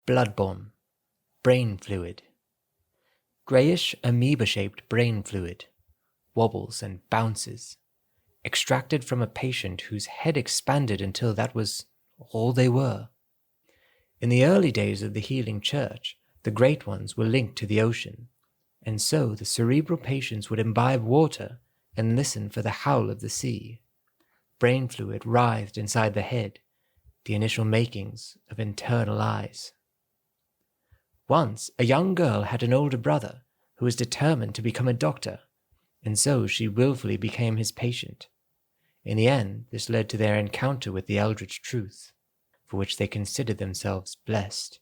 Bloodborne. Brain fluid. Greyish amoeba-shaped brain fluid. Wobbles and bounces. Extracted from a patient whose head expanded until that was all they were. In the early days of the healing church, the Great Ones were linked to the ocean, and so the cerebral patients would imbibe water and listen for the howl of the sea. Brain fluid writhed inside the head, the initial makings of internal eyes. Once, a young girl had an older brother who was determined to become a doctor, and so she willfully became his patient. In the end, this led to their encounter with the Eldritch Truth, for which they considered themselves blessed.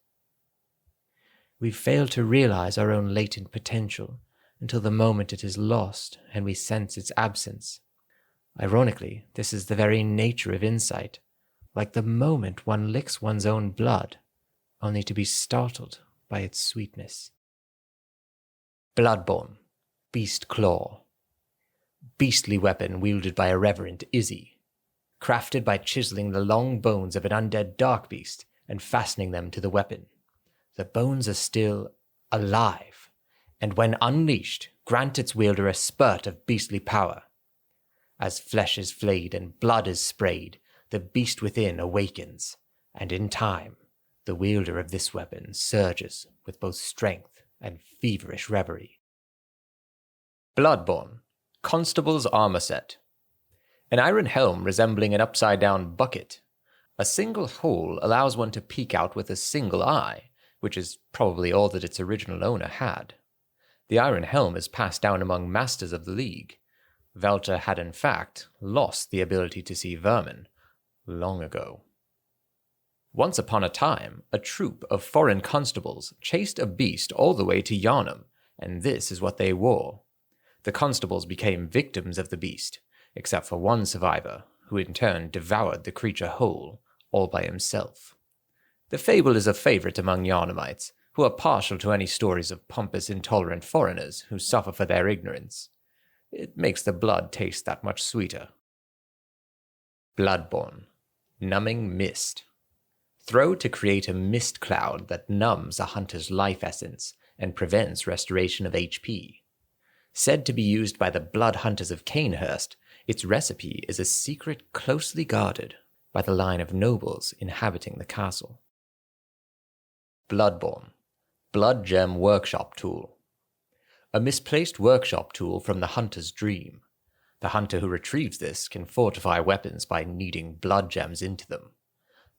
We fail to realize our own latent potential until the moment it is lost and we sense its absence. Ironically, this is the very nature of insight, like the moment one licks one's own blood, only to be startled by its sweetness. Bloodborne. Beast Claw. Beastly weapon wielded by a reverend Izzy, crafted by chiseling the long bones of an undead dark beast and fastening them to the weapon. The bones are still alive, and when unleashed, grant its wielder a spurt of beastly power. As flesh is flayed and blood is sprayed, the beast within awakens, and in time, the wielder of this weapon surges with both strength and feverish reverie. Bloodborne. Constable's Armor Set. An iron helm resembling an upside-down bucket. A single hole allows one to peek out with a single eye, which is probably all that its original owner had. The iron helm is passed down among masters of the League. Velter had in fact lost the ability to see vermin long ago. Once upon a time, a troop of foreign constables chased a beast all the way to Yharnam, and this is what they wore. The constables became victims of the beast, except for one survivor, who in turn devoured the creature whole, all by himself. The fable is a favorite among Yharnamites, who are partial to any stories of pompous, intolerant foreigners who suffer for their ignorance. It makes the blood taste that much sweeter. Bloodborne. Numbing Mist. Throw to create a mist cloud that numbs a hunter's life essence and prevents restoration of HP. Said to be used by the blood hunters of Canehurst, its recipe is a secret closely guarded by the line of nobles inhabiting the castle. Bloodborne. Blood Gem Workshop Tool. A misplaced workshop tool from the hunter's dream. The hunter who retrieves this can fortify weapons by kneading blood gems into them.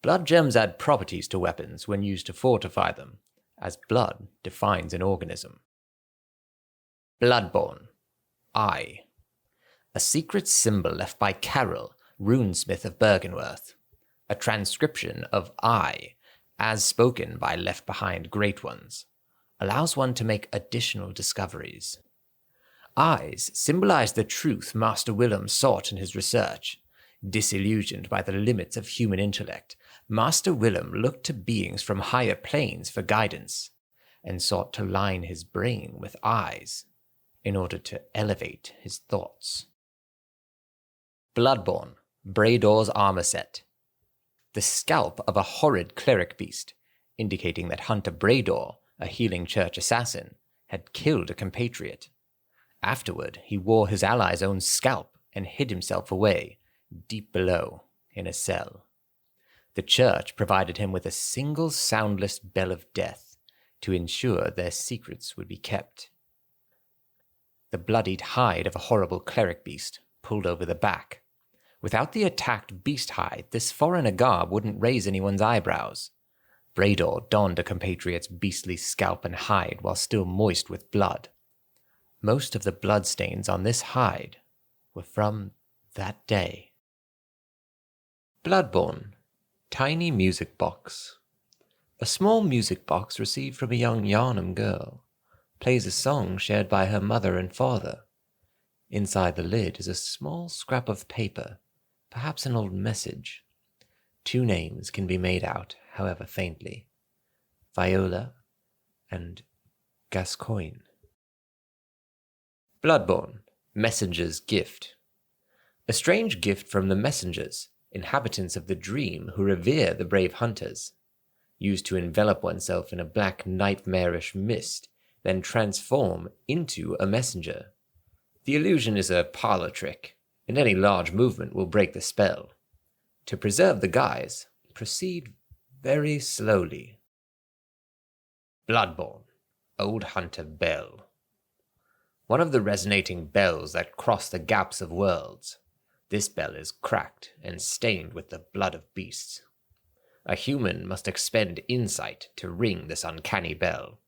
Blood gems add properties to weapons when used to fortify them, as blood defines an organism. Bloodborne. Eye. A secret symbol left by Carol, runesmith of Bergenworth. A transcription of I, as spoken by Left Behind Great Ones, allows one to make additional discoveries. Eyes symbolize the truth Master Willem sought in his research. Disillusioned by the limits of human intellect, Master Willem looked to beings from higher planes for guidance, and sought to line his brain with eyes in order to elevate his thoughts. Bloodborne. Brador's Armor Set. The scalp of a horrid cleric beast, indicating that Hunter Brador, a healing church assassin, had killed a compatriot. Afterward, he wore his ally's own scalp and hid himself away, deep below, in a cell. The church provided him with a single soundless bell of death to ensure their secrets would be kept. The bloodied hide of a horrible cleric beast pulled over the back. Without the attacked beast hide, this foreigner garb wouldn't raise anyone's eyebrows. Brador donned a compatriot's beastly scalp and hide while still moist with blood. Most of the bloodstains on this hide were from that day. Bloodborne. Tiny Music Box. A small music box received from a young Yharnam girl plays a song shared by her mother and father. Inside the lid is a small scrap of paper, perhaps an old message. 2 names can be made out, however faintly: Viola and Gascoigne. Bloodborne. Messenger's Gift. A strange gift from the messengers, inhabitants of the dream who revere the brave hunters. used to envelop oneself in a black nightmarish mist, then transform into a messenger. The illusion is a parlor trick, and any large movement will break the spell. To preserve the guise, proceed very slowly. Bloodborne, Old Hunter Bell. One of the resonating bells that cross the gaps of worlds. This bell is cracked and stained with the blood of beasts. A human must expend insight to ring this uncanny bell.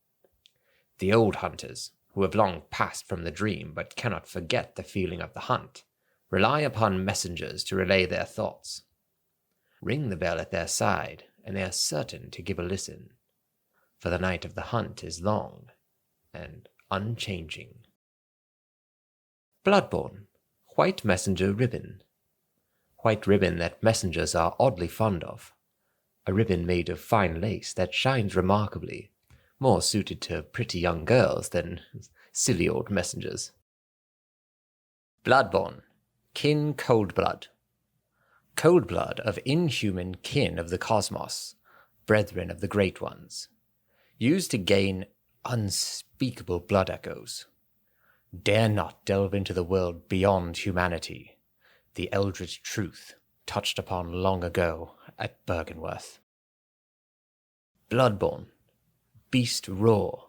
The old hunters, who have long passed from the dream but cannot forget the feeling of the hunt, rely upon messengers to relay their thoughts. Ring the bell at their side, and they are certain to give a listen, for the night of the hunt is long and unchanging. Bloodborne, White Messenger Ribbon. White ribbon that messengers are oddly fond of. A ribbon made of fine lace that shines remarkably, more suited to pretty young girls than silly old messengers. Bloodborne, Kin Coldblood. Coldblood of inhuman kin of the cosmos, brethren of the great ones. Used to gain unspeakable blood echoes. Dare not delve into the world beyond humanity, the eldritch truth touched upon long ago at Byrgenwerth. Bloodborne, Beast Roar.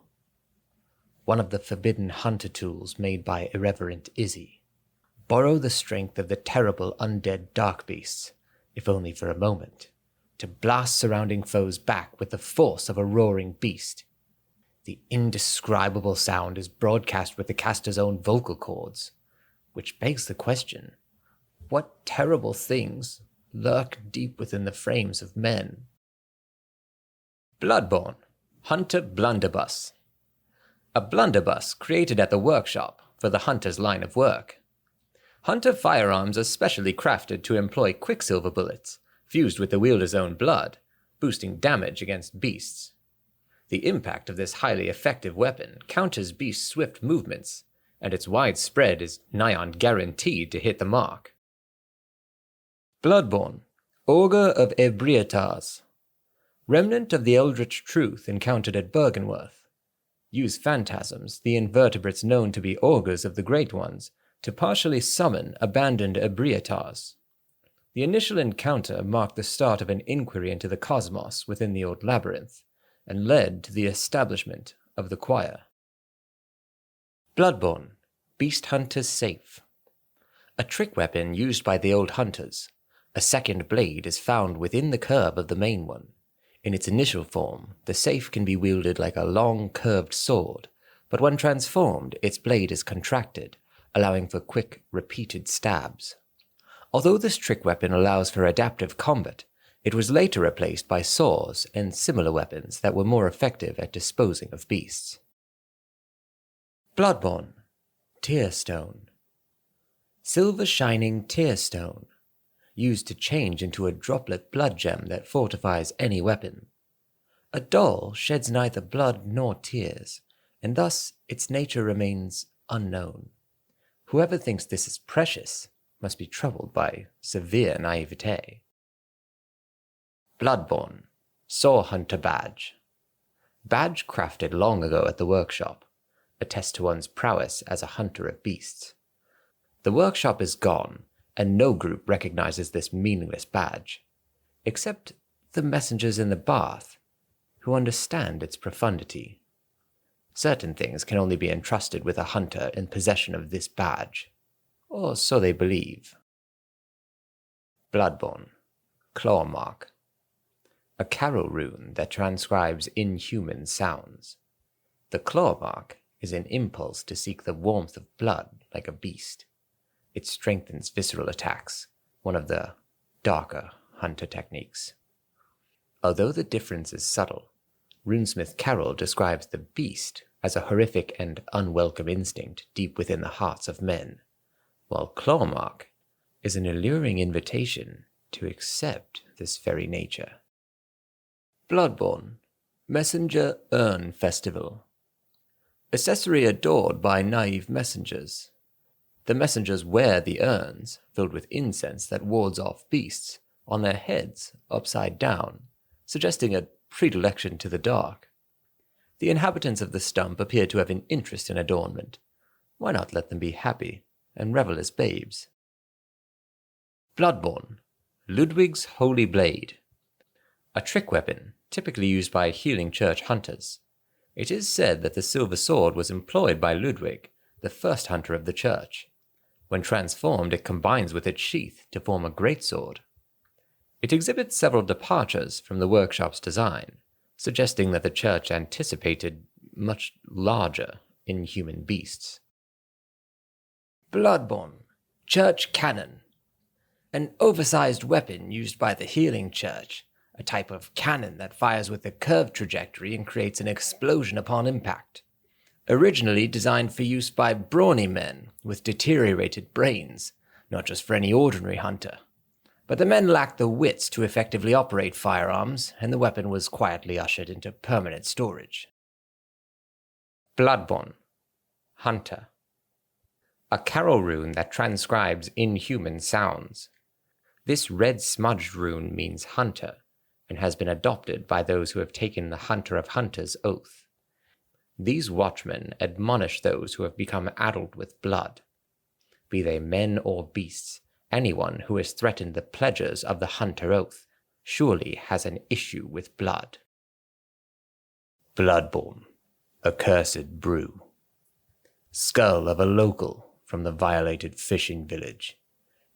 One of the forbidden hunter tools made by irreverent Izzy. Borrow the strength of the terrible undead dark beasts, if only for a moment, to blast surrounding foes back with the force of a roaring beast. The indescribable sound is broadcast with the caster's own vocal cords, which begs the question, what terrible things lurk deep within the frames of men? Bloodborne, Hunter Blunderbuss. A blunderbuss created at the workshop for the hunter's line of work. Hunter firearms are specially crafted to employ Quicksilver Bullets, fused with the wielder's own blood, boosting damage against beasts. The impact of this highly effective weapon counters beasts' swift movements, and its wide spread is nigh on guaranteed to hit the mark. Bloodborne, Augur of Ebrietas. Remnant of the eldritch truth encountered at Byrgenwerth. Use phantasms, the invertebrates known to be augurs of the Great Ones, to partially summon abandoned Ebrietas. The initial encounter marked the start of an inquiry into the cosmos within the old labyrinth, and led to the establishment of the choir. Bloodborne, Beasthunter Saif. A trick weapon used by the old hunters. A second blade is found within the curve of the main one. In its initial form, the saif can be wielded like a long, curved sword, but when transformed, its blade is contracted, allowing for quick, repeated stabs. Although this trick weapon allows for adaptive combat, it was later replaced by saws and similar weapons that were more effective at disposing of beasts. Bloodborne, Tearstone. Silver-shining tearstone, used to change into a droplet blood gem that fortifies any weapon. A doll sheds neither blood nor tears, and thus its nature remains unknown. Whoever thinks this is precious must be troubled by severe naivete. Bloodborne, Saw Hunter Badge. Badge crafted long ago at the workshop, attests to one's prowess as a hunter of beasts. The workshop is gone, and no group recognizes this meaningless badge, except the messengers in the bath, who understand its profundity. Certain things can only be entrusted with a hunter in possession of this badge, or so they believe. Bloodborne, Clawmark. A carol rune that transcribes inhuman sounds. The Clawmark is an impulse to seek the warmth of blood like a beast. It strengthens visceral attacks, one of the darker hunter techniques. Although the difference is subtle, runesmith Carol describes the beast as a horrific and unwelcome instinct deep within the hearts of men, while Clawmark is an alluring invitation to accept this very nature. Bloodborne, Messenger Urn Festival. Accessory adored by naive messengers. The messengers wear the urns, filled with incense that wards off beasts, on their heads upside down, suggesting a predilection to the dark. The inhabitants of the stump appear to have an interest in adornment. Why not let them be happy and revel as babes? Bloodborne, Ludwig's Holy Blade. A trick weapon, typically used by healing church hunters. It is said that the silver sword was employed by Ludwig, the first hunter of the church. When transformed, it combines with its sheath to form a greatsword. It exhibits several departures from the workshop's design, suggesting that the church anticipated much larger inhuman beasts. Bloodborne, Church Cannon. An oversized weapon used by the healing church, a type of cannon that fires with a curved trajectory and creates an explosion upon impact. Originally designed for use by brawny men with deteriorated brains, not just for any ordinary hunter. But the men lacked the wits to effectively operate firearms, and the weapon was quietly ushered into permanent storage. Bloodborne, Hunter. A carol rune that transcribes inhuman sounds. This red smudged rune means hunter, and has been adopted by those who have taken the Hunter of Hunters oath. These watchmen admonish those who have become addled with blood. Be they men or beasts, anyone who has threatened the pledges of the Hunter Oath surely has an issue with blood. Bloodborne, Accursed Brew. Skull of a local from the violated fishing village.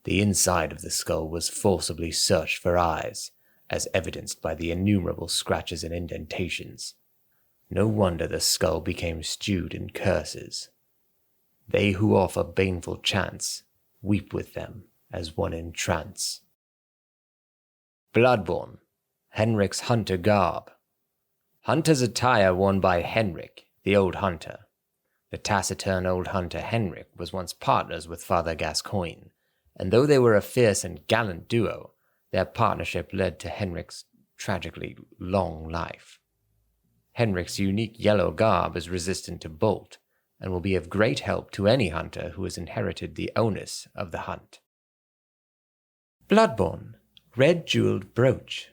The inside of the skull was forcibly searched for eyes, as evidenced by the innumerable scratches and indentations. No wonder the skull became stewed in curses. They who offer baneful chants weep with them as one in trance. Bloodborne, Henryk's Hunter Garb. Hunter's attire worn by Henryk, the old hunter. The taciturn old hunter Henryk was once partners with Father Gascoigne, and though they were a fierce and gallant duo, their partnership led to Henryk's tragically long life. Henryk's unique yellow garb is resistant to bolt, and will be of great help to any hunter who has inherited the onus of the hunt. Bloodborne, Red Jeweled Brooch.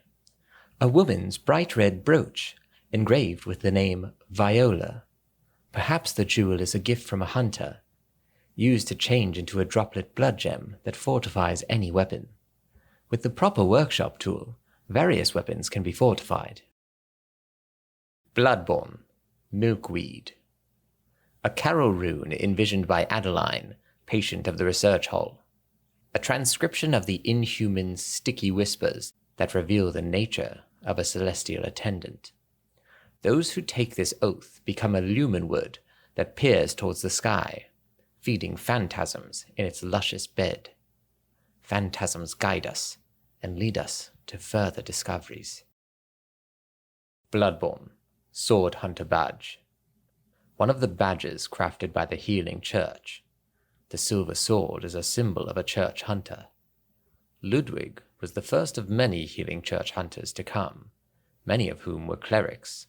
A woman's bright red brooch, engraved with the name Viola. Perhaps the jewel is a gift from a hunter, used to change into a droplet blood gem that fortifies any weapon. With the proper workshop tool, various weapons can be fortified. Bloodborne, Milkweed. A carol rune envisioned by Adeline, patient of the research hall. A transcription of the inhuman, sticky whispers that reveal the nature of a celestial attendant. Those who take this oath become a lumen wood that peers towards the sky, feeding phantasms in its luscious bed. Phantasms guide us and lead us to further discoveries. Bloodborne, Sword Hunter Badge. One of the badges crafted by the healing church. The silver sword is a symbol of a church hunter. Ludwig was the first of many healing church hunters to come, many of whom were clerics.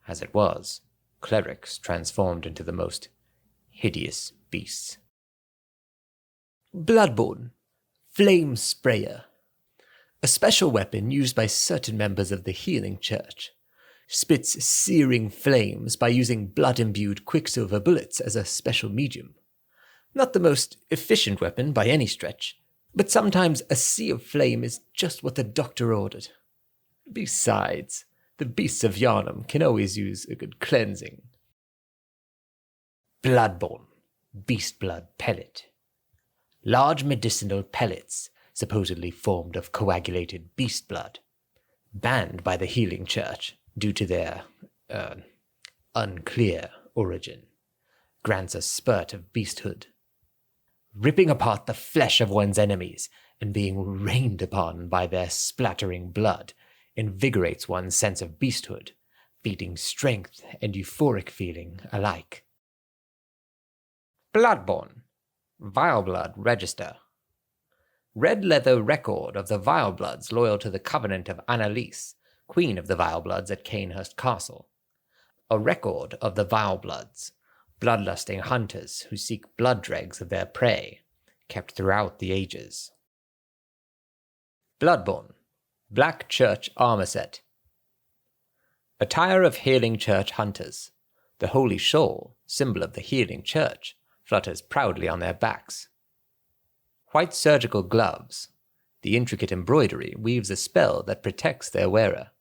As it was, clerics transformed into the most hideous beasts. Bloodborne, Flamesprayer. A special weapon used by certain members of the healing church. Spits searing flames by using blood-imbued Quicksilver Bullets as a special medium. Not the most efficient weapon by any stretch, but sometimes a sea of flame is just what the doctor ordered. Besides, the beasts of Yharnam can always use a good cleansing. Bloodborne, Beast Blood Pellet. Large medicinal pellets, supposedly formed of coagulated beast blood. Banned by the healing church due to their, unclear origin. Grants a spurt of beasthood. Ripping apart the flesh of one's enemies and being rained upon by their splattering blood invigorates one's sense of beasthood, feeding strength and euphoric feeling alike. Bloodborne, Vileblood Register. Red leather record of the Vilebloods loyal to the covenant of Annalise, Queen of the Vilebloods at Canehurst Castle. A record of the Vilebloods, bloodlusting hunters who seek blood dregs of their prey, kept throughout the ages. Bloodborne, Black Church Armor Set. Attire of Healing Church Hunters. The holy shawl, symbol of the Healing Church, flutters proudly on their backs. White surgical gloves. The intricate embroidery weaves a spell that protects their wearer.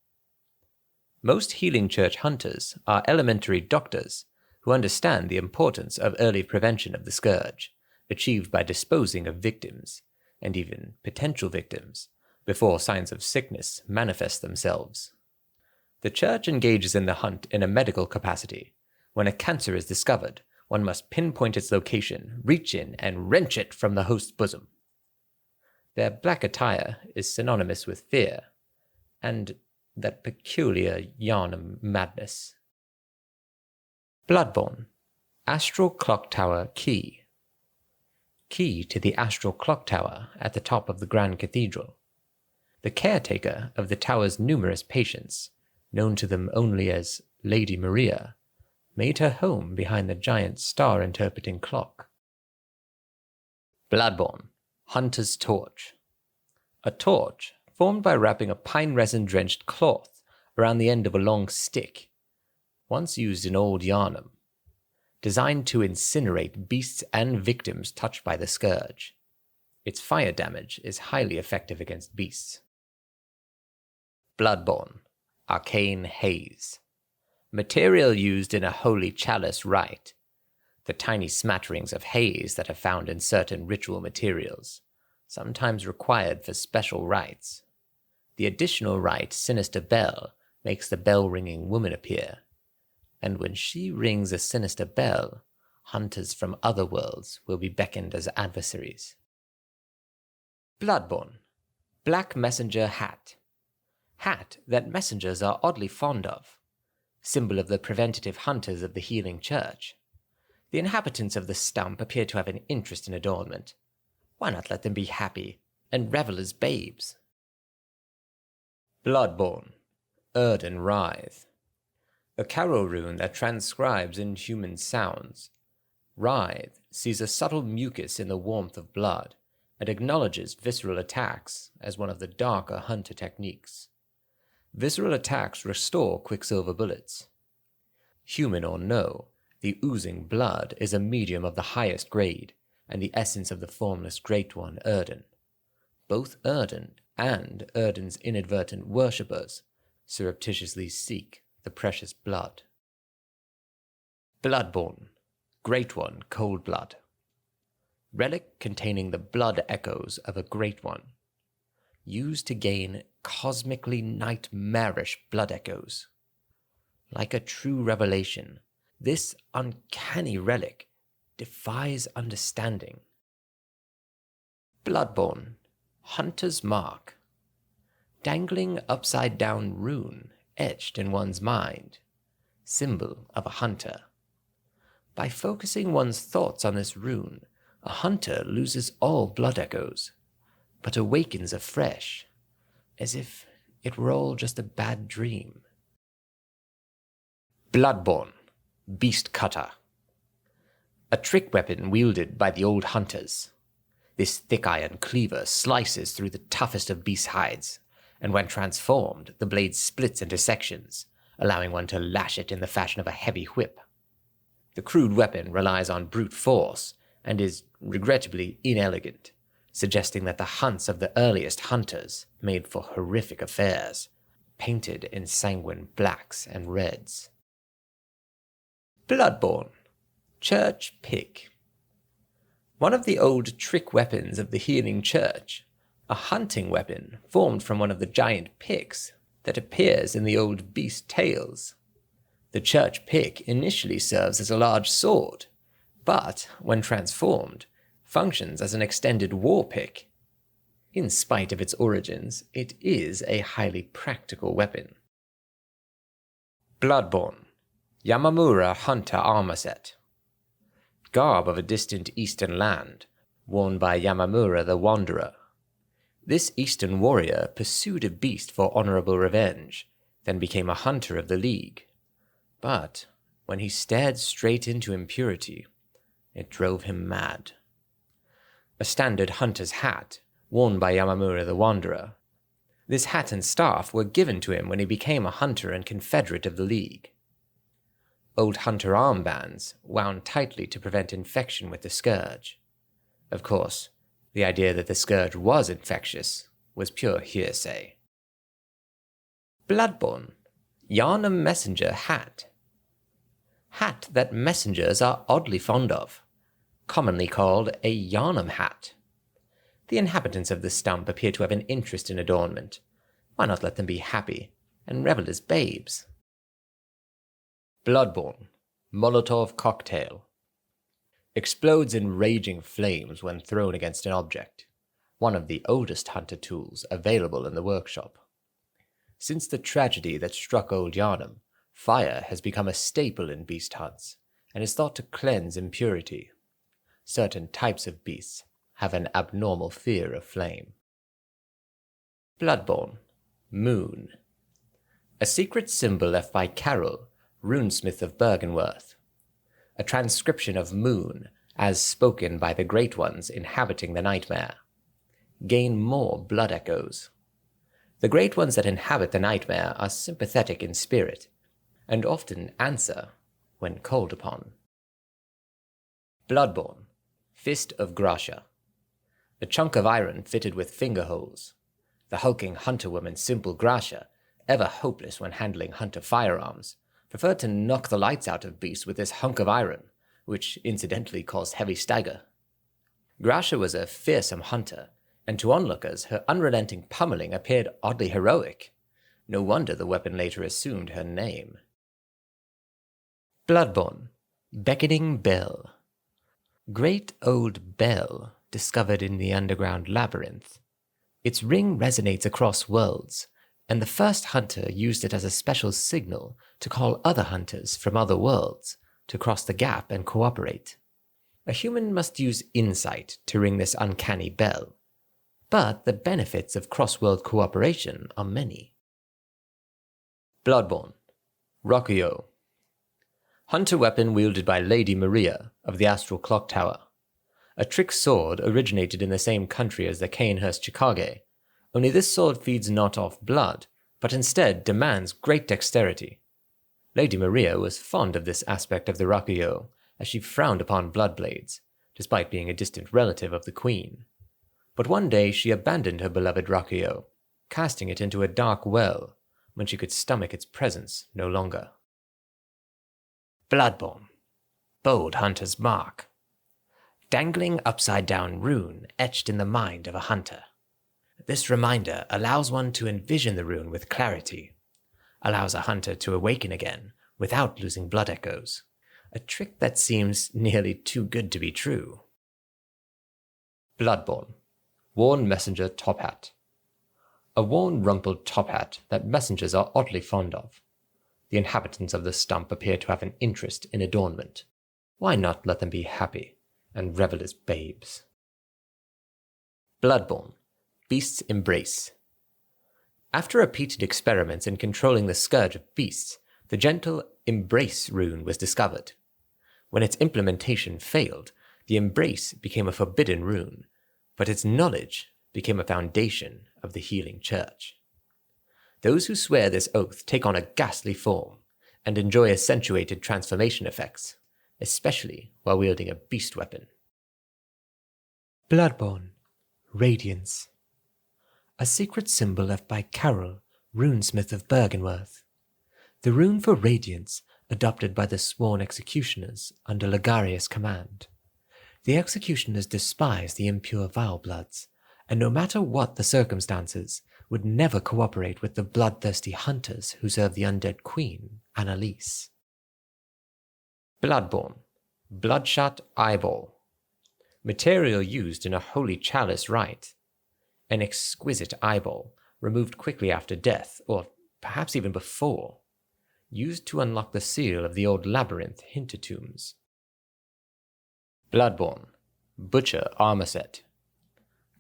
Most Healing Church hunters are elementary doctors who understand the importance of early prevention of the scourge, achieved by disposing of victims, and even potential victims, before signs of sickness manifest themselves. The Church engages in the hunt in a medical capacity. When a cancer is discovered, one must pinpoint its location, reach in, and wrench it from the host's bosom. Their black attire is synonymous with fear, and that peculiar Yharnam madness. Bloodborne. Astral Clocktower Key. Key to the Astral Clocktower at the top of the Grand Cathedral. The caretaker of the tower's numerous patients, known to them only as Lady Maria, made her home behind the giant star-interpreting clock. Bloodborne. Hunter's Torch. A torch formed by wrapping a pine resin-drenched cloth around the end of a long stick, once used in old Yharnam, designed to incinerate beasts and victims touched by the scourge. Its fire damage is highly effective against beasts. Bloodborne. Arcane Haze. Material used in a holy chalice rite. The tiny smatterings of haze that are found in certain ritual materials, sometimes required for special rites. The additional rite, Sinister Bell, makes the bell-ringing woman appear, and when she rings a sinister bell, hunters from other worlds will be beckoned as adversaries. Bloodborne. Black Messenger Hat. Hat that messengers are oddly fond of, symbol of the preventative hunters of the Healing Church. The inhabitants of the stump appear to have an interest in adornment. Why not let them be happy and revel as babes? Bloodborne. Oedon Writhe. A carol rune that transcribes inhuman sounds. Writhe sees a subtle mucus in the warmth of blood and acknowledges visceral attacks as one of the darker hunter techniques. Visceral attacks restore Quicksilver Bullets. Human or no, the oozing blood is a medium of the highest grade, and the essence of the formless Great One, Oedon. Both Oedon and Oedon's inadvertent worshippers surreptitiously seek the precious blood. Bloodborne. Great One, Coldblood. Relic containing the blood echoes of a Great One. Used to gain cosmically nightmarish blood echoes. Like a true revelation, this uncanny relic defies understanding. Bloodborne. Hunter's Mark. Dangling upside-down rune etched in one's mind. Symbol of a hunter. By focusing one's thoughts on this rune, a hunter loses all blood echoes, but awakens afresh, as if it were all just a bad dream. Bloodborne. Beast Cutter. A trick weapon wielded by the old hunters. This thick iron cleaver slices through the toughest of beast hides, and when transformed, the blade splits into sections, allowing one to lash it in the fashion of a heavy whip. The crude weapon relies on brute force, and is regrettably inelegant, suggesting that the hunts of the earliest hunters made for horrific affairs, painted in sanguine blacks and reds. Bloodborne. Church Pick. One of the old trick weapons of the Healing Church, a hunting weapon formed from one of the giant picks that appears in the old beast tales. The church pick initially serves as a large sword, but, when transformed, functions as an extended war pick. In spite of its origins, it is a highly practical weapon. Bloodborne. Yamamura Hunter Armor Set. Garb of a distant eastern land, worn by Yamamura the Wanderer. This eastern warrior pursued a beast for honorable revenge, then became a hunter of the League. But when he stared straight into impurity, it drove him mad. A standard hunter's hat, worn by Yamamura the Wanderer. This hat and staff were given to him when he became a hunter and confederate of the League. Old hunter armbands wound tightly to prevent infection with the scourge. Of course, the idea that the scourge was infectious was pure hearsay. Bloodborne, Yharnam Messenger Hat. Hat that messengers are oddly fond of, commonly called a Yharnam hat. The inhabitants of the stump appear to have an interest in adornment. Why not let them be happy and revel as babes? Bloodborne, Molotov Cocktail. Explodes in raging flames when thrown against an object, one of the oldest hunter tools available in the workshop. Since the tragedy that struck old Yharnam, fire has become a staple in beast hunts, and is thought to cleanse impurity. Certain types of beasts have an abnormal fear of flame. Bloodborne, Moon. A secret symbol left by Carol, runesmith of Bergenworth. A transcription of Moon, as spoken by the Great Ones inhabiting the nightmare. Gain more blood echoes. The Great Ones that inhabit the nightmare are sympathetic in spirit, and often answer when called upon. Bloodborne, Fist of Gracia. A chunk of iron fitted with finger holes. The hulking hunter woman Simple Gracia, ever hopeless when handling hunter firearms, preferred to knock the lights out of beasts with this hunk of iron, which incidentally caused heavy stagger. Gracia was a fearsome hunter, and to onlookers her unrelenting pummeling appeared oddly heroic. No wonder the weapon later assumed her name. Bloodborne, Beckoning Bell. Great old bell discovered in the underground labyrinth. Its ring resonates across worlds, and the first hunter used it as a special signal to call other hunters from other worlds to cross the gap and cooperate. A human must use insight to ring this uncanny bell, but the benefits of cross-world cooperation are many. Bloodborne, Rakuyo. Hunter weapon wielded by Lady Maria of the Astral Clocktower. A trick sword originated in the same country as the Cainhurst Chikage, only this sword feeds not off blood, but instead demands great dexterity. Lady Maria was fond of this aspect of the Rakuyo, as she frowned upon blood blades, despite being a distant relative of the Queen. But one day she abandoned her beloved Rakuyo, casting it into a dark well, when she could stomach its presence no longer. Bloodborne, Bold Hunter's Mark. Dangling upside-down rune etched in the mind of a hunter. This reminder allows one to envision the rune with clarity, allows a hunter to awaken again without losing blood echoes, a trick that seems nearly too good to be true. Bloodborne, Worn Messenger Top Hat. A worn rumpled top hat that messengers are oddly fond of. The inhabitants of the stump appear to have an interest in adornment. Why not let them be happy and revel as babes? Bloodborne, Beast's Embrace. After repeated experiments in controlling the scourge of beasts, the gentle Embrace rune was discovered. When its implementation failed, the Embrace became a forbidden rune, but its knowledge became a foundation of the healing church. Those who swear this oath take on a ghastly form and enjoy accentuated transformation effects, especially while wielding a beast weapon. Bloodborne, Radiance. A secret symbol left by Carol, runesmith of Bergenworth. The rune for Radiance, adopted by the sworn executioners under Ligarius' command. The executioners despise the impure Vilebbloods, and no matter what the circumstances, would never cooperate with the bloodthirsty hunters who serve the undead queen, Annalise. Bloodborne, Bloodshot Eyeball. Material used in a holy chalice rite. An exquisite eyeball, removed quickly after death, or perhaps even before, used to unlock the seal of the old labyrinth hintertombs. Bloodborne, Butcher Armor Set.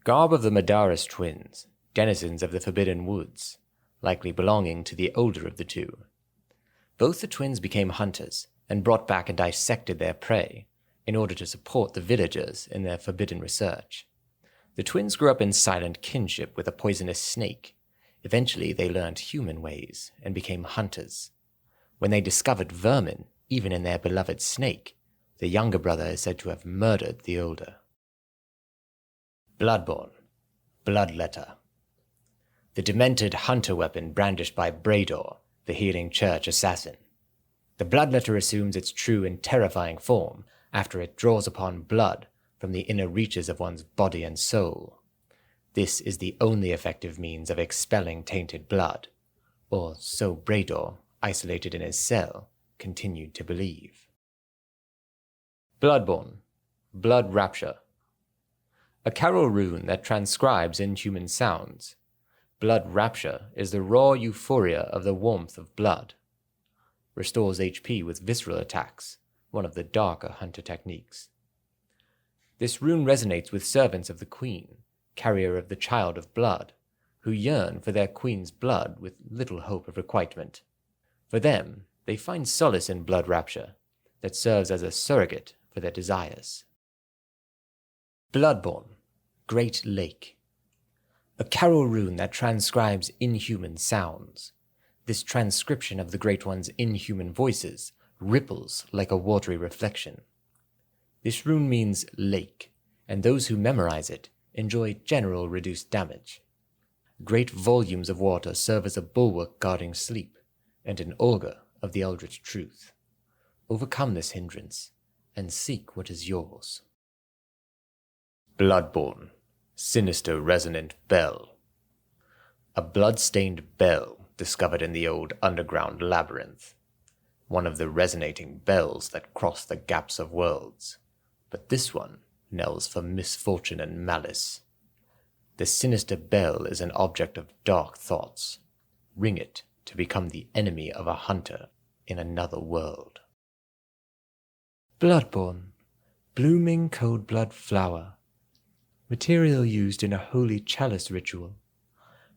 Garb of the Madaris twins, denizens of the Forbidden Woods, likely belonging to the older of the two. Both the twins became hunters, and brought back and dissected their prey, in order to support the villagers in their forbidden research. The twins grew up in silent kinship with a poisonous snake, Eventually they learned human ways and became hunters. When they discovered vermin, even in their beloved snake, the younger brother is said to have murdered the older. Bloodborne, Bloodletter. The demented hunter weapon brandished by Brador, the healing church assassin. The Bloodletter assumes its true and terrifying form after it draws upon blood from the inner reaches of one's body and soul. This is the only effective means of expelling tainted blood, or so Brador, isolated in his cell, continued to believe. Bloodborne, Blood Rapture. A carol rune that transcribes inhuman sounds. Blood Rapture is the raw euphoria of the warmth of blood. Restores HP with visceral attacks, one of the darker hunter techniques. This rune resonates with servants of the Queen, carrier of the Child of Blood, who yearn for their Queen's blood with little hope of requitement. For them, they find solace in Blood Rapture, that serves as a surrogate for their desires. Bloodborne, Great Lake. A carol rune that transcribes inhuman sounds. This transcription of the Great One's inhuman voices ripples like a watery reflection. This rune means lake, and those who memorize it enjoy general reduced damage. Great volumes of water serve as a bulwark guarding sleep, and an augur of the eldritch truth. Overcome this hindrance, and seek what is yours. Bloodborne, Sinister Resonant Bell. A blood-stained bell discovered in the old underground labyrinth. One of the resonating bells that cross the gaps of worlds. But this one knells for misfortune and malice. The sinister bell is an object of dark thoughts. Ring it to become the enemy of a hunter in another world. Bloodborne, Blooming Coldblood Flower. Material used in a holy chalice ritual.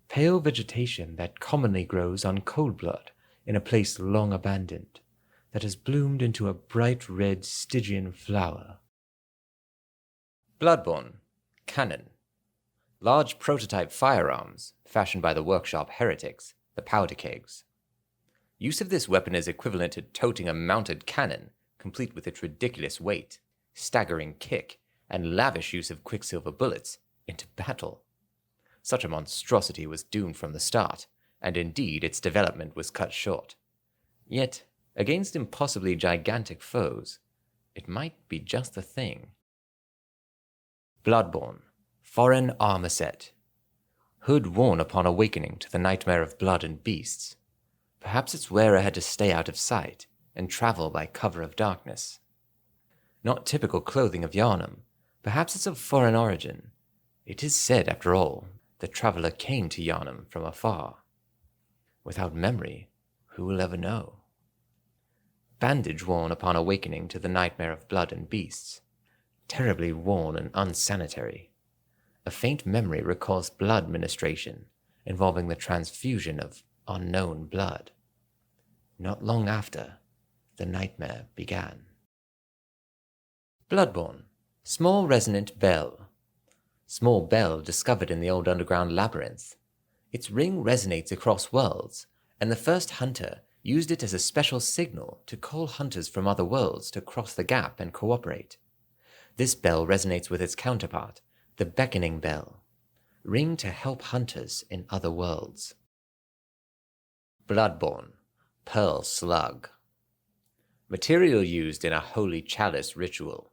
Pale vegetation that commonly grows on coldblood in a place long abandoned, that has bloomed into a bright red Stygian flower. Bloodborne, Cannon. Large prototype firearms, fashioned by the workshop heretics, the powder kegs. Use of this weapon is equivalent to toting a mounted cannon, complete with its ridiculous weight, staggering kick, and lavish use of Quicksilver Bullets, into battle. Such a monstrosity was doomed from the start, and indeed its development was cut short. Yet, against impossibly gigantic foes, it might be just the thing. Bloodborne, Foreign Armor Set. Hood worn upon awakening to the nightmare of blood and beasts. Perhaps its wearer had to stay out of sight and travel by cover of darkness. Not typical clothing of Yharnam, perhaps it's of foreign origin. It is said, after all, the traveler came to Yharnam from afar. Without memory, who will ever know? Bandage worn upon awakening to the nightmare of blood and beasts. Terribly worn and unsanitary. A faint memory recalls blood ministration, involving the transfusion of unknown blood. Not long after, the nightmare began. Bloodborne, Small Resonant Bell. Small bell discovered in the old underground labyrinth. Its ring resonates across worlds, and the first hunter used it as a special signal to call hunters from other worlds to cross the gap and cooperate. This bell resonates with its counterpart, the Beckoning Bell. Ring to help hunters in other worlds. Bloodborne, Pearl Slug. Material used in a holy chalice ritual.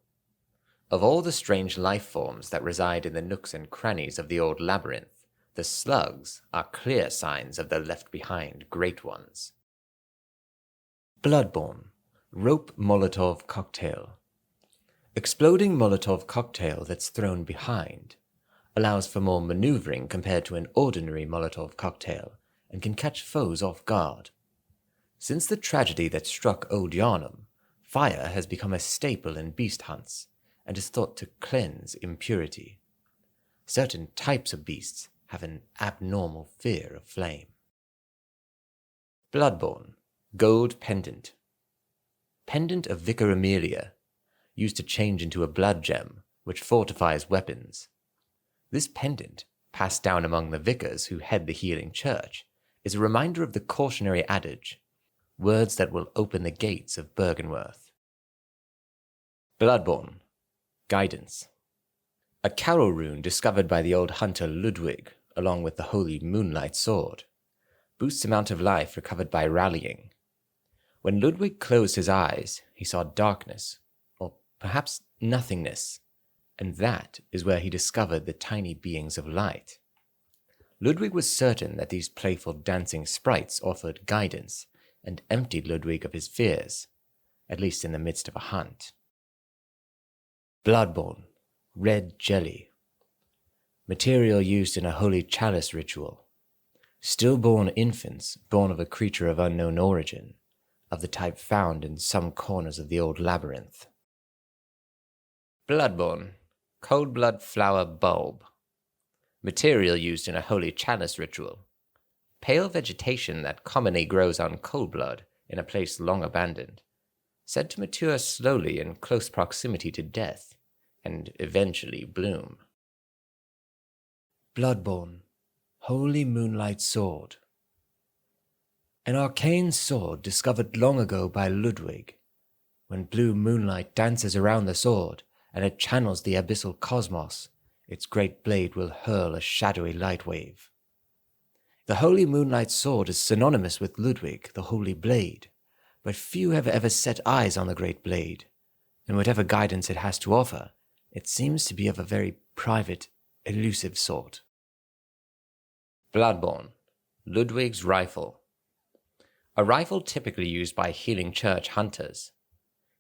Of all the strange life forms that reside in the nooks and crannies of the old labyrinth, the slugs are clear signs of the left-behind great ones. Bloodborne, Rope Molotov Cocktail. Exploding Molotov cocktail that's thrown behind. Allows for more maneuvering compared to an ordinary Molotov cocktail, and can catch foes off guard. Since the tragedy that struck Old Yharnam, fire has become a staple in beast hunts, and is thought to cleanse impurity. Certain types of beasts have an abnormal fear of flame. Bloodborne, Gold Pendant. Pendant of Vicar Amelia, used to change into a blood gem, which fortifies weapons. This pendant, passed down among the vicars who head the healing church, is a reminder of the cautionary adage, words that will open the gates of Byrgenwerth. Bloodborne. Guidance. A carol rune discovered by the old hunter Ludwig, along with the holy Moonlight Sword, boosts amount of life recovered by rallying. When Ludwig closed his eyes, he saw darkness, or perhaps nothingness, and that is where he discovered the tiny beings of light. Ludwig was certain that these playful dancing sprites offered guidance, and emptied Ludwig of his fears, at least in the midst of a hunt. Bloodborne. Red jelly. Material used in a holy chalice ritual. Stillborn infants born of a creature of unknown origin, of the type found in some corners of the old labyrinth. Bloodborne. Coldblood flower bulb. Material used in a holy chalice ritual. Pale vegetation that commonly grows on coldblood in a place long abandoned, said to mature slowly in close proximity to death, and eventually bloom. Bloodborne. Holy Moonlight Sword. An arcane sword discovered long ago by Ludwig. When blue moonlight dances around the sword, and it channels the abyssal cosmos, its great blade will hurl a shadowy light wave. The Holy Moonlight Sword is synonymous with Ludwig, the Holy Blade, but few have ever set eyes on the great blade, and whatever guidance it has to offer, it seems to be of a very private, elusive sort. Bloodborne. Ludwig's Rifle. A rifle typically used by healing church hunters.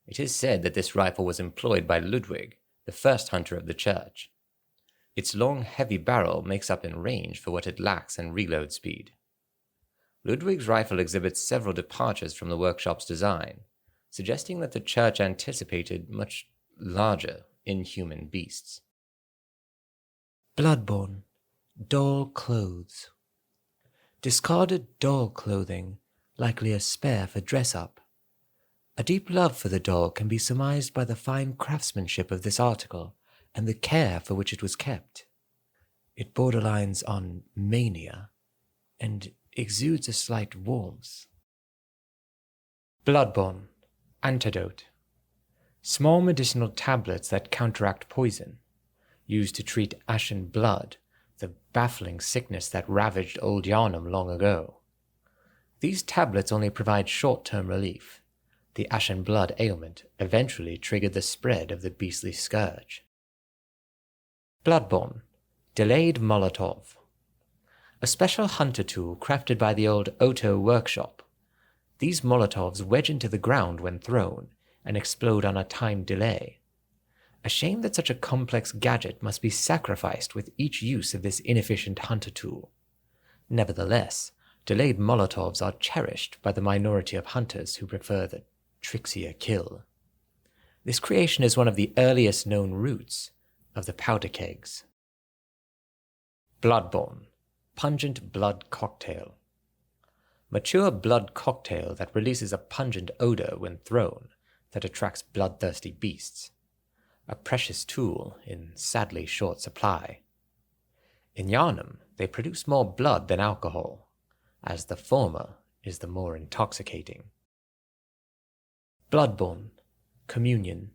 It is said that this rifle was employed by Ludwig, the first hunter of the church. Its long, heavy barrel makes up in range for what it lacks in reload speed. Ludwig's rifle exhibits several departures from the workshop's design, suggesting that the church anticipated much larger, inhuman beasts. Bloodborne. Doll clothes. Discarded doll clothing, likely a spare for dress-up. A deep love for the doll can be surmised by the fine craftsmanship of this article and the care for which it was kept. It borderlines on mania and exudes a slight warmth. Bloodborne. Antidote. Small medicinal tablets that counteract poison, used to treat ashen blood, the baffling sickness that ravaged old Yharnam long ago. These tablets only provide short-term relief. The ashen blood ailment eventually triggered the spread of the beastly scourge. Bloodborne. Delayed Molotov. A special hunter tool crafted by the old Otto workshop. These Molotovs wedge into the ground when thrown and explode on a timed delay. A shame that such a complex gadget must be sacrificed with each use of this inefficient hunter tool. Nevertheless, delayed Molotovs are cherished by the minority of hunters who prefer the trixier kill. This creation is one of the earliest known roots of the powder kegs. Bloodborne. Pungent blood cocktail. Mature blood cocktail that releases a pungent odor when thrown that attracts bloodthirsty beasts. A precious tool in sadly short supply. In Yharnam, they produce more blood than alcohol, as the former is the more intoxicating. Bloodborne. Communion.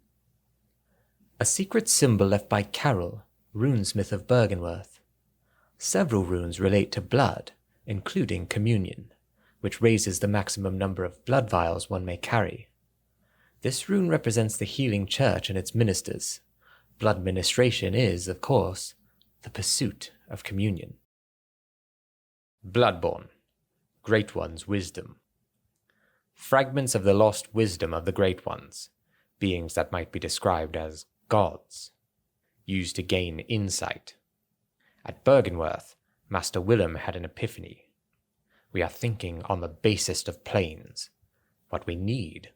A secret symbol left by Carol, runesmith of Byrgenwerth. Several runes relate to blood, including communion, which raises the maximum number of blood vials one may carry. This rune represents the healing church and its ministers. Blood ministration is, of course, the pursuit of communion. Bloodborne. Great One's Wisdom. Fragments of the lost wisdom of the Great Ones, beings that might be described as gods, used to gain insight. At Byrgenwerth, Master Willem had an epiphany. We are thinking on the basest of planes. What we need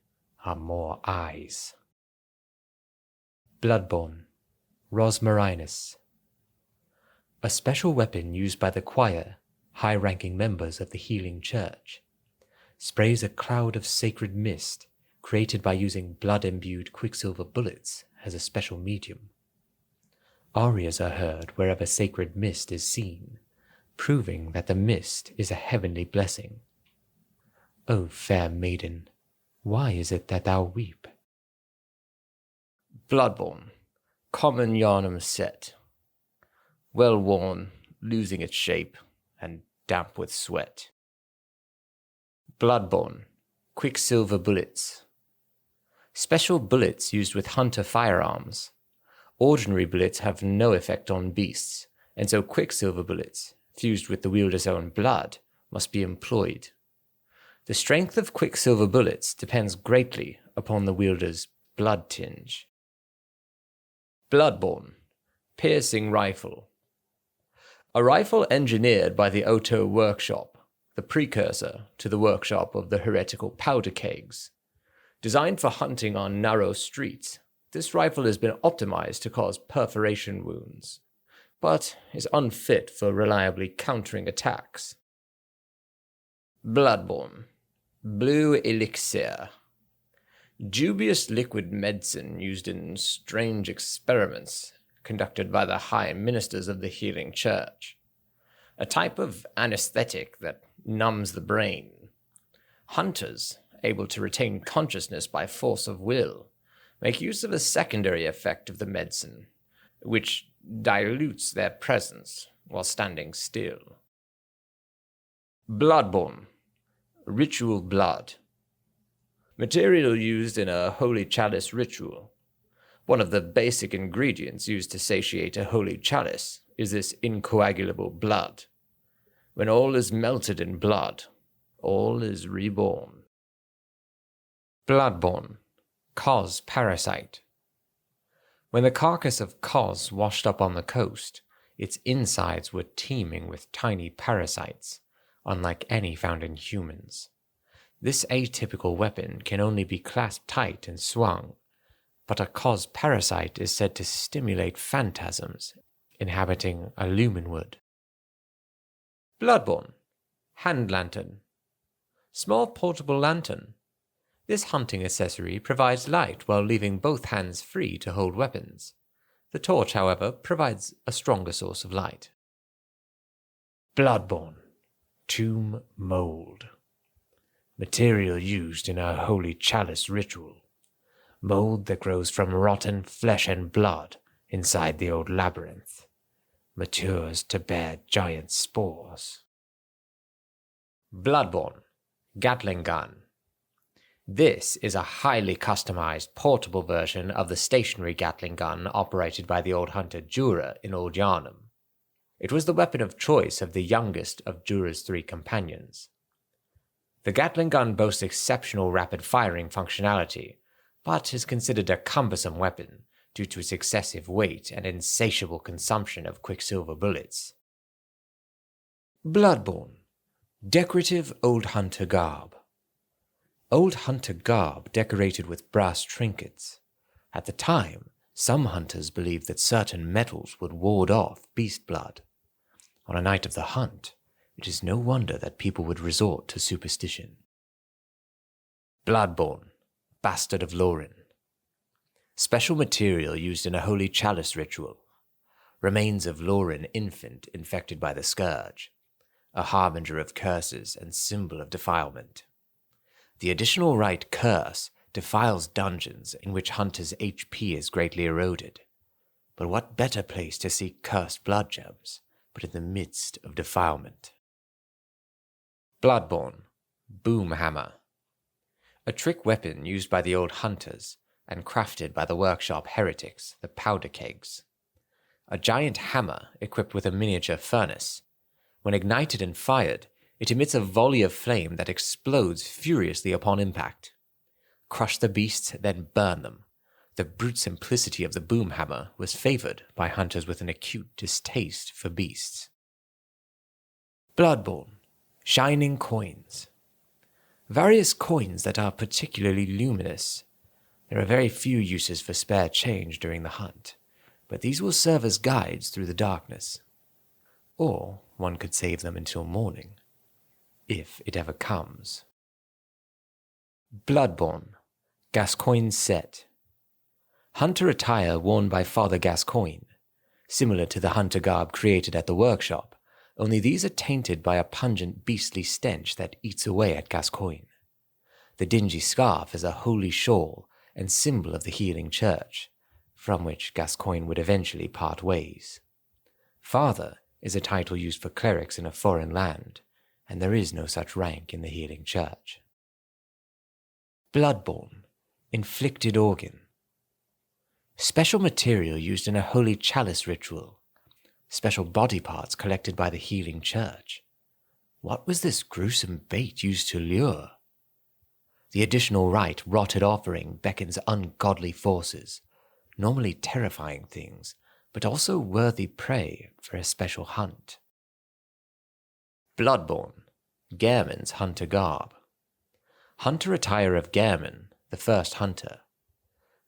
are more eyes. Bloodborne. Rosmarinus. A special weapon used by the choir, high-ranking members of the healing church. Sprays a cloud of sacred mist created by using blood-imbued Quicksilver Bullets as a special medium. Arias are heard wherever sacred mist is seen, proving that the mist is a heavenly blessing. O fair maiden, why is it that thou weep? Bloodborne, common Yharnam Set. Well worn, losing its shape, and damp with sweat. Bloodborne, Quicksilver Bullets. Special bullets used with hunter firearms. Ordinary bullets have no effect on beasts, and so Quicksilver bullets, fused with the wielder's own blood, must be employed. The strength of Quicksilver bullets depends greatly upon the wielder's blood tinge. Bloodborne, Piercing Rifle. A rifle engineered by the Otto workshop, the precursor to the workshop of the heretical powder kegs. Designed for hunting on narrow streets, this rifle has been optimized to cause perforation wounds, but is unfit for reliably countering attacks. Bloodborne, Blue Elixir. Dubious liquid medicine used in strange experiments conducted by the high ministers of the healing church. A type of anesthetic that numbs the brain. Hunters, able to retain consciousness by force of will, make use of a secondary effect of the medicine, which dilutes their presence while standing still. Bloodborne, Ritual Blood. Material used in a holy chalice ritual. One of the basic ingredients used to satiate a holy chalice is this incoagulable blood. When all is melted in blood, all is reborn. Bloodborne, Kos Parasite. When the carcass of Kos washed up on the coast, its insides were teeming with tiny parasites, unlike any found in humans. This atypical weapon can only be clasped tight and swung, but a Kos Parasite is said to stimulate phantasms inhabiting a lumen wood. Bloodborne, Hand Lantern. Small portable lantern. This hunting accessory provides light while leaving both hands free to hold weapons. The torch, however, provides a stronger source of light. Bloodborne, Tomb Mold. Material used in a holy chalice ritual. Mold that grows from rotten flesh and blood inside the old labyrinth. Matures to bear giant spores. Bloodborne, Gatling Gun. This is a highly customized portable version of the stationary Gatling gun operated by the old hunter Jura in Old Yharnam. It was the weapon of choice of the youngest of Jura's three companions. The Gatling gun boasts exceptional rapid firing functionality, but is considered a cumbersome weapon due to its excessive weight and insatiable consumption of Quicksilver bullets. Bloodborne, Decorative Old Hunter Garb. Old hunter garb decorated with brass trinkets. At the time, some hunters believed that certain metals would ward off beast blood. On a night of the hunt, it is no wonder that people would resort to superstition. Bloodborne, Bastard of Lauren. Special material used in a holy chalice ritual. Remains of Lauren infant infected by the scourge, a harbinger of curses and symbol of defilement. The additional rite curse defiles dungeons in which hunters' HP is greatly eroded. But what better place to seek cursed blood gems but in the midst of defilement? Bloodborne, Boom Hammer. A trick weapon used by the old hunters and crafted by the workshop heretics, the powder kegs. A giant hammer equipped with a miniature furnace. When ignited and fired, it emits a volley of flame that explodes furiously upon impact. Crush the beasts, then burn them. The brute simplicity of the boom hammer was favored by hunters with an acute distaste for beasts. Bloodborne, Shining Coins. Various coins that are particularly luminous. There are very few uses for spare change during the hunt, but these will serve as guides through the darkness. Or one could save them until morning, if it ever comes. Bloodborne, Gascoigne Set. Hunter attire worn by Father Gascoigne. similar to the hunter garb created at the workshop, only these are tainted by a pungent beastly stench that eats away at Gascoigne. The dingy scarf is a holy shawl and symbol of the healing church, from which Gascoigne would eventually part ways. Father is a title used for clerics in a foreign land, and there is no such rank in the healing church. Bloodborne, Inflicted Organ. Special material used in a holy chalice ritual. Special body parts collected by the healing church. What was this gruesome bait used to lure? The additional rite rotted offering beckons ungodly forces, normally terrifying things, but also worthy prey for a special hunt. Bloodborne, Gehrman's hunter garb. Hunter attire of Gehrman, the first hunter.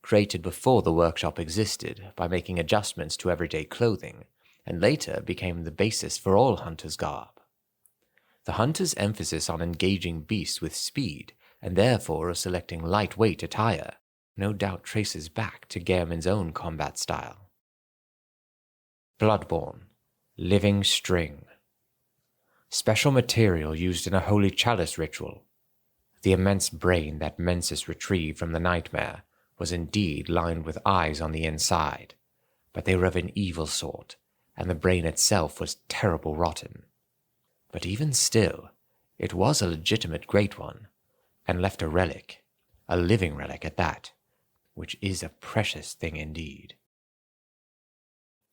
Created before the workshop existed by making adjustments to everyday clothing, and later became the basis for all hunters' garb. The hunter's emphasis on engaging beasts with speed, and therefore of selecting lightweight attire, no doubt traces back to Gehrman's own combat style. Bloodborne, Living String. Special material used in a holy chalice ritual. The immense brain that Mensis retrieved from the nightmare was indeed lined with eyes on the inside, but they were of an evil sort, and the brain itself was terrible rotten. But even still, it was a legitimate great one, and left a relic, a living relic at that, which is a precious thing indeed.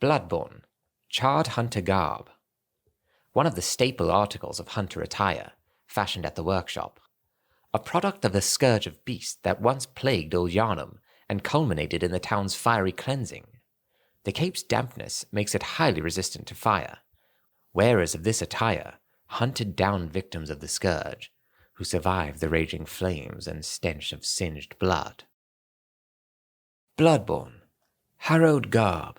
Bloodborne, Charred Hunter Garb. One of the staple articles of hunter attire, fashioned at the workshop. A product of the scourge of beasts that once plagued old Yharnam and culminated in the town's fiery cleansing. The cape's dampness makes it highly resistant to fire. Wearers of this attire hunted down victims of the scourge, who survived the raging flames and stench of singed blood. Bloodborne, Harrowed Garb.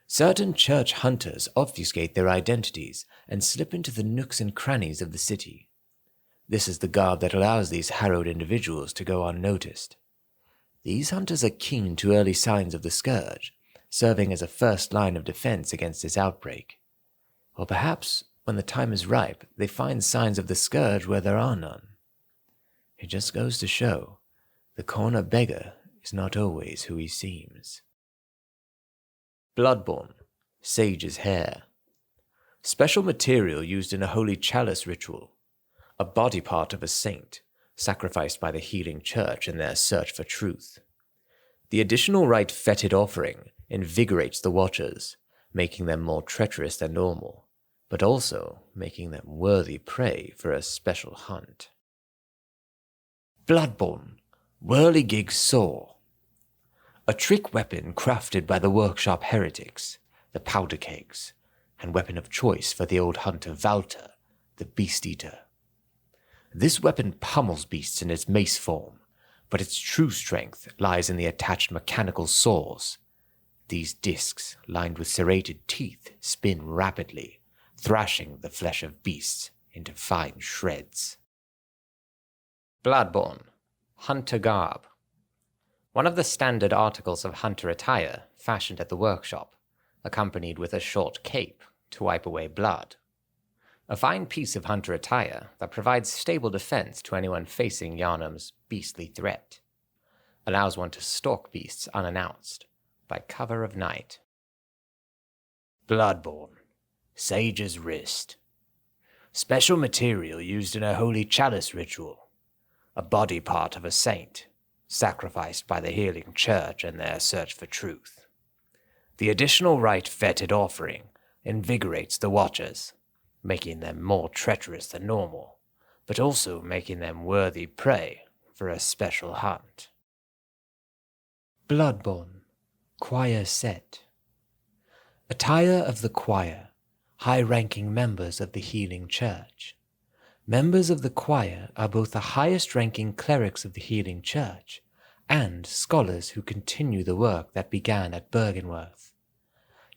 Certain church hunters obfuscate their identities and slip into the nooks and crannies of the city. This is the garb that allows these harrowed individuals to go unnoticed. These hunters are keen to early signs of the scourge, serving as a first line of defense against its outbreak. Or perhaps, when the time is ripe, they find signs of the scourge where there are none. It just goes to show, the corner beggar is not always who he seems. Bloodborne, Sage's Hair. Special material used in a holy chalice ritual. A body part of a saint, sacrificed by the healing church in their search for truth. The additional rite fetid offering invigorates the watchers, making them more treacherous than normal, but also making them worthy prey for a special hunt. Bloodborne, Whirligig Saw. A trick weapon crafted by the workshop heretics, the powder kegs, and weapon of choice for the old hunter Valter, the beast eater. This weapon pummels beasts in its mace form, but its true strength lies in the attached mechanical saws. These discs, lined with serrated teeth, spin rapidly, thrashing the flesh of beasts into fine shreds. Bloodborne, Hunter Garb. One of the standard articles of hunter attire fashioned at the workshop, accompanied with a short cape to wipe away blood. A fine piece of hunter attire that provides stable defense to anyone facing Yharnam's beastly threat. Allows one to stalk beasts unannounced, by cover of night. Bloodborne, Sage's Wrist. Special material used in a holy chalice ritual. A body part of a saint, sacrificed by the healing church in their search for truth. The additional rite fetid offering invigorates the watchers, making them more treacherous than normal, but also making them worthy prey for a special hunt. Bloodborne, Choir Set. Attire of the choir, high-ranking members of the healing church. Members of the choir are both the highest-ranking clerics of the healing church and scholars who continue the work that began at Bergenworth.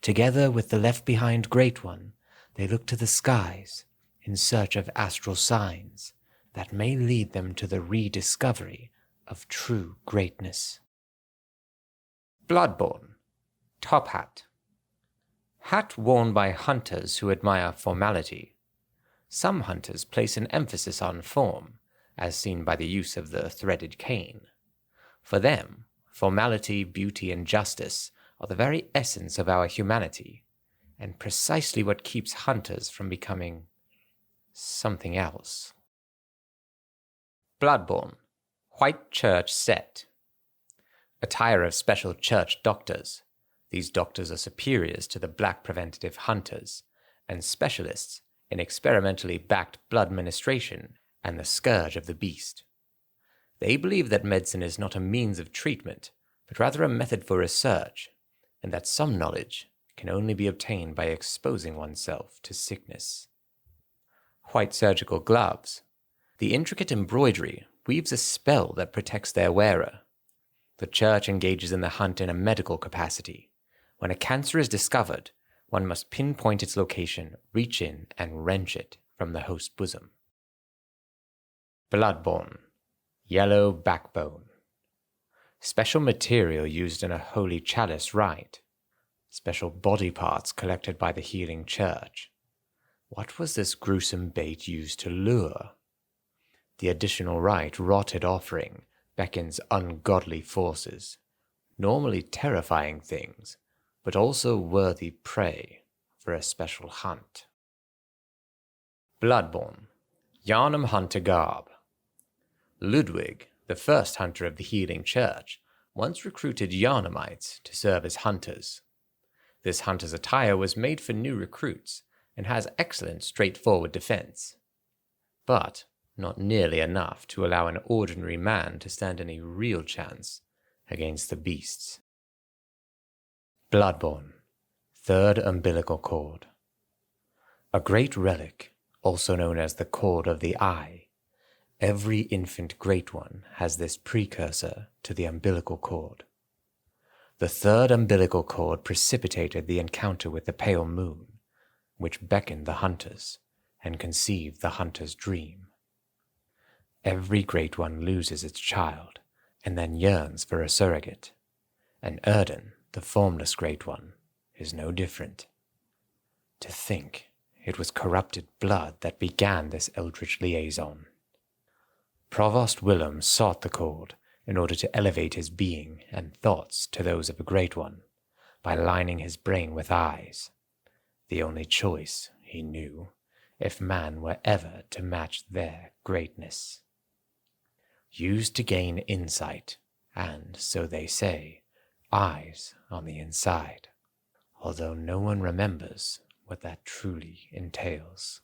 Together with the left-behind Great One, they look to the skies in search of astral signs that may lead them to the rediscovery of true greatness. Bloodborne, Top Hat. Hat worn by hunters who admire formality. Some hunters place an emphasis on form, as seen by the use of the threaded cane. For them, formality, beauty, and justice are the very essence of our humanity, and precisely what keeps hunters from becoming something else. Bloodborne, White Church Set. Attire of special church doctors. These doctors are superiors to the black preventative hunters, and specialists in experimentally backed blood ministration and the scourge of the beast. They believe that medicine is not a means of treatment, but rather a method for research, and that some knowledge can only be obtained by exposing oneself to sickness. White surgical gloves. The intricate embroidery weaves a spell that protects their wearer. The church engages in the hunt in a medical capacity. When a cancer is discovered, one must pinpoint its location, reach in, and wrench it from the host's bosom. Bloodborne, Yellow Backbone. Special material used in a holy chalice rite. Special body parts collected by the healing church. What was this gruesome bait used to lure? The additional rite rotted offering beckons ungodly forces, normally terrifying things, but also worthy prey for a special hunt. Bloodborne, Yharnam Hunter Garb. Ludwig, the first hunter of the healing church, once recruited Yharnamites to serve as hunters. This hunter's attire was made for new recruits and has excellent straightforward defense, but not nearly enough to allow an ordinary man to stand any real chance against the beasts. Bloodborne, Third Umbilical Cord. A great relic, also known as the Cord of the Eye. Every infant Great One has this precursor to the umbilical cord. The third umbilical cord precipitated the encounter with the pale moon, which beckoned the hunters and conceived the hunter's dream. Every Great One loses its child and then yearns for a surrogate, and Oedon, the formless Great One, is no different. To think it was corrupted blood that began this eldritch liaison. Provost Willem sought the cord in order to elevate his being and thoughts to those of a Great One by lining his brain with eyes, the only choice he knew if man were ever to match their greatness. Used to gain insight and, so they say, eyes on the inside, although no one remembers what that truly entails.